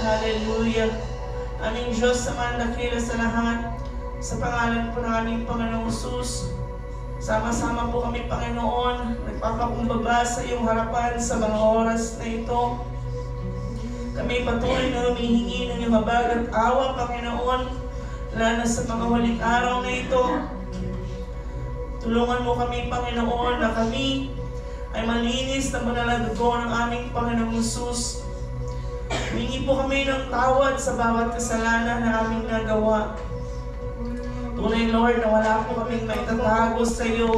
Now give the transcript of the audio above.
Hallelujah. Aming Diyos sa mandakila sa lahat, sa pangalan po ng aming Panginoong Jesus, sama-sama po kami, Panginoon, nagpapakumbaba sa iyong harapan sa mga oras na ito. Kami patuloy na humihingi ng iyong habag at awa, Panginoon, lalo na sa mga huling araw na ito. Tulungan mo kami, Panginoon, na kami ay malinis na banal na dugo ng aming Panginoong Jesus. Humingi po kami ng tawad sa bawat kasalanan na aming nagawa. Tunay, Lord, na wala po kaming maitatago sa iyo.